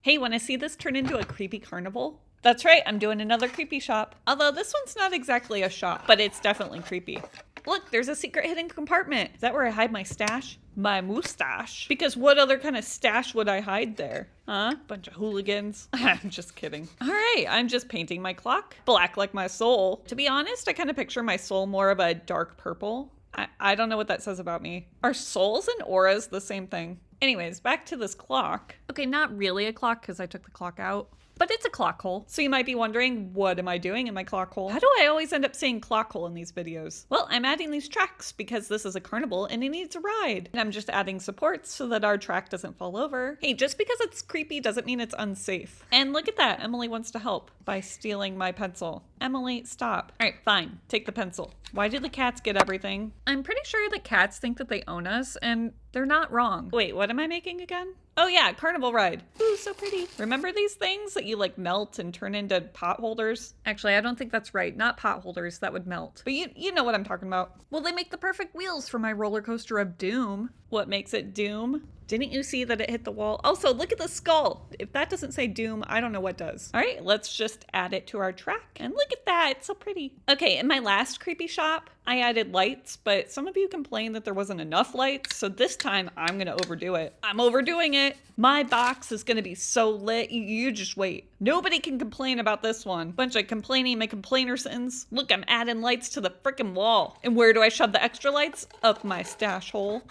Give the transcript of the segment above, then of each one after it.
Hey, want to see this turn into a creepy carnival? That's right, I'm doing another creepy shop. Although this one's not exactly a shop, but it's definitely creepy. Look, there's a secret hidden compartment. Is that where I hide my stash? My moustache? Because what other kind of stash would I hide there? Huh? Bunch of hooligans. I'm just kidding. All right, I'm just painting my clock. Black like my soul. To be honest, I kind of picture my soul more of a dark purple. I don't know what that says about me. Are souls and auras the same thing? Anyways, back to this clock. Okay, not really a clock because I took the clock out, but it's a clock hole. So you might be wondering, what am I doing in my clock hole? How do I always end up saying clock hole in these videos? Well, I'm adding these tracks because this is a carnival and it needs a ride. And I'm just adding supports so that our track doesn't fall over. Hey, just because it's creepy doesn't mean it's unsafe. And look at that, Emily wants to help by stealing my pencil. Emily, stop. All right, fine, take the pencil. Why do the cats get everything? I'm pretty sure that cats think that they own us, and they're not wrong. Wait, what am I making again? Oh yeah, Carnival Ride. Ooh, so pretty. Remember these things that you like melt and turn into pot holders? Actually, I don't think that's right. Not pot holders, that would melt. But you know what I'm talking about. Well, they make the perfect wheels for my roller coaster of doom. What makes it doom? Didn't you see that it hit the wall? Also, look at the skull. If that doesn't say doom, I don't know what does. All right, let's just add it to our track. And look at that, it's so pretty. Okay, in my last creepy shop, I added lights, but some of you complained that there wasn't enough lights. So this time I'm gonna overdo it. I'm overdoing it. My box is gonna be so lit, you just wait. Nobody can complain about this one. Bunch of complaining McComplainersons. Look, I'm adding lights to the frickin' wall. And where do I shove the extra lights? Up my stash hole.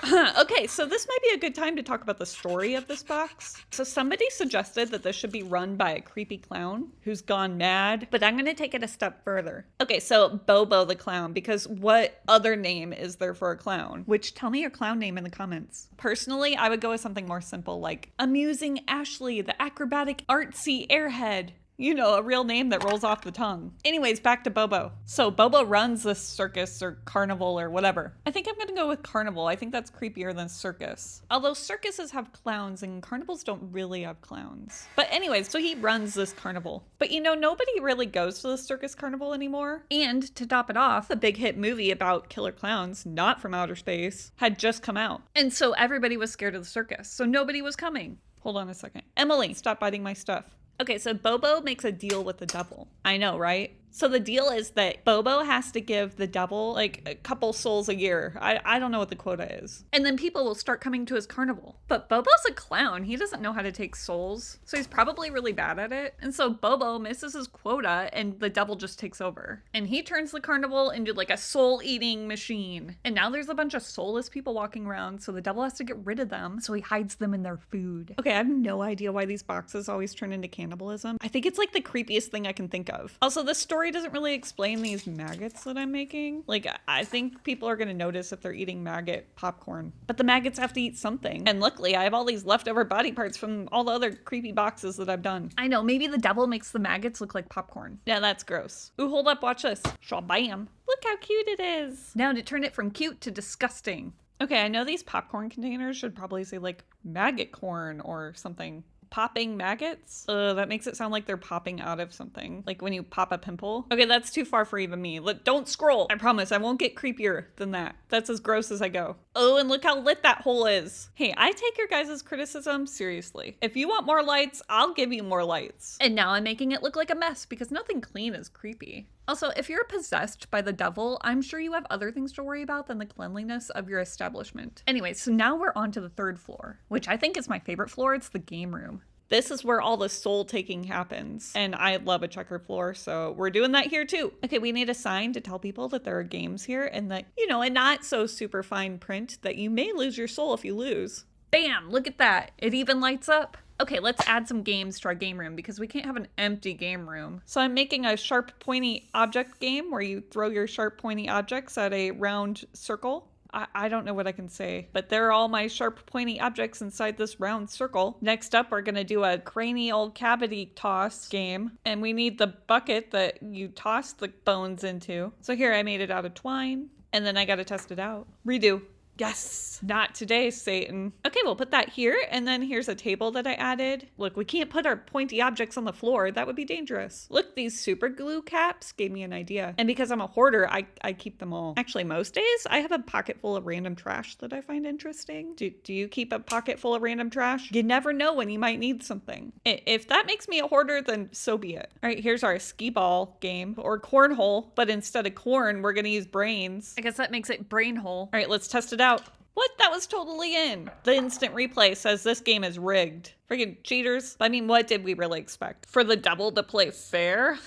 Okay, so this might be a good time to talk about the story of this box. So somebody suggested that this should be run by a creepy clown who's gone mad, but I'm gonna take it a step further. Okay, so Bobo the clown, because what other name is there for a clown? Which, tell me your clown name in the comments. Personally, I would go with something more simple like Amusing Ashley, the acrobatic artsy airhead. You know, a real name that rolls off the tongue. Anyways, back to Bobo. So Bobo runs this circus or carnival or whatever. I think I'm gonna go with carnival. I think that's creepier than circus. Although circuses have clowns and carnivals don't really have clowns. But anyways, so he runs this carnival. But you know, nobody really goes to the circus carnival anymore. And to top it off, the big hit movie about killer clowns, not from outer space, had just come out. And so everybody was scared of the circus. So nobody was coming. Hold on a second. Emily, stop biting my stuff. Okay, so Bobo makes a deal with the devil. I know, right? So the deal is that Bobo has to give the devil like a couple souls a year. I don't know what the quota is. And then people will start coming to his carnival. But Bobo's a clown. He doesn't know how to take souls. So he's probably really bad at it. And so Bobo misses his quota and the devil just takes over. And he turns the carnival into like a soul eating machine. And now there's a bunch of soulless people walking around. So the devil has to get rid of them. So he hides them in their food. Okay, I have no idea why these boxes always turn into cannibalism. I think it's like the creepiest thing I can think of. Also, this story doesn't really explain these maggots that I'm making. Like, I think people are gonna notice if they're eating maggot popcorn. But the maggots have to eat something. And luckily, I have all these leftover body parts from all the other creepy boxes that I've done. I know, maybe the devil makes the maggots look like popcorn. Yeah, that's gross. Ooh, hold up, watch this. Shabam. Look how cute it is. Now to turn it from cute to disgusting. Okay, I know these popcorn containers should probably say like maggot corn or something. Popping maggots? That makes it sound like they're popping out of something. Like when you pop a pimple. Okay, that's too far for even me. Don't scroll. I promise I won't get creepier than that. That's as gross as I go. Oh, and look how lit that hole is. Hey, I take your guys' criticism seriously. If you want more lights, I'll give you more lights. And now I'm making it look like a mess because nothing clean is creepy. Also, if you're possessed by the devil, I'm sure you have other things to worry about than the cleanliness of your establishment. Anyway, so now we're on to the third floor, which I think is my favorite floor. It's the game room. This is where all the soul taking happens. And I love a checkered floor, so we're doing that here too. Okay, we need a sign to tell people that there are games here and that, you know, a not so super fine print that you may lose your soul if you lose. Bam, look at that. It even lights up. Okay, let's add some games to our game room because we can't have an empty game room. So I'm making a sharp pointy object game where you throw your sharp pointy objects at a round circle. I don't know what I can say, but they're all my sharp pointy objects inside this round circle. Next up, we're gonna do a cranial cavity toss game, and we need the bucket that you toss the bones into. So here I made it out of twine, and then I gotta test it out. Redo. Yes, not today, Satan. Okay, we'll put that here, and then here's a table that I added. Look, we can't put our pointy objects on the floor. That would be dangerous. Look, these super glue caps gave me an idea. And because I'm a hoarder, I keep them all. Actually, most days I have a pocket full of random trash that I find interesting. Do you keep a pocket full of random trash? You never know when you might need something. If that makes me a hoarder, then so be it. All right, here's our skee ball game, or cornhole, but instead of corn, we're gonna use brains. I guess that makes it brain hole. All right, let's test it out. What? That was totally in. The instant replay says this game is rigged. Freaking cheaters. I mean, what did we really expect? For the devil to play fair?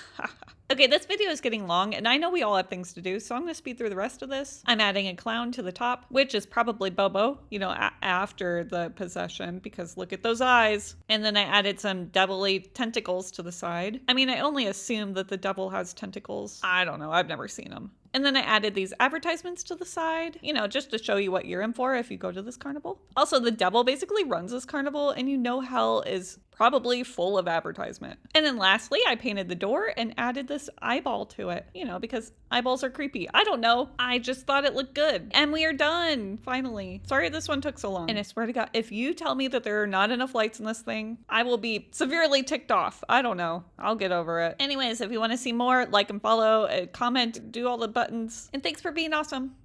Okay, this video is getting long, and I know we all have things to do, so I'm going to speed through the rest of this. I'm adding a clown to the top, which is probably Bobo, you know, after the possession, because look at those eyes. And then I added some devilly tentacles to the side. I mean, I only assume that the devil has tentacles. I don't know, I've never seen them. And then I added these advertisements to the side, you know, just to show you what you're in for if you go to this carnival. Also, the devil basically runs this carnival, and you know hell is probably full of advertisement. And then lastly, I painted the door and added this eyeball to it, you know, because eyeballs are creepy. I don't know. I just thought it looked good. And we are done, finally. Sorry this one took so long. And I swear to God, if you tell me that there are not enough lights in this thing, I will be severely ticked off. I don't know. I'll get over it. Anyways, if you want to see more, like and follow, comment, do all the buttons. And thanks for being awesome.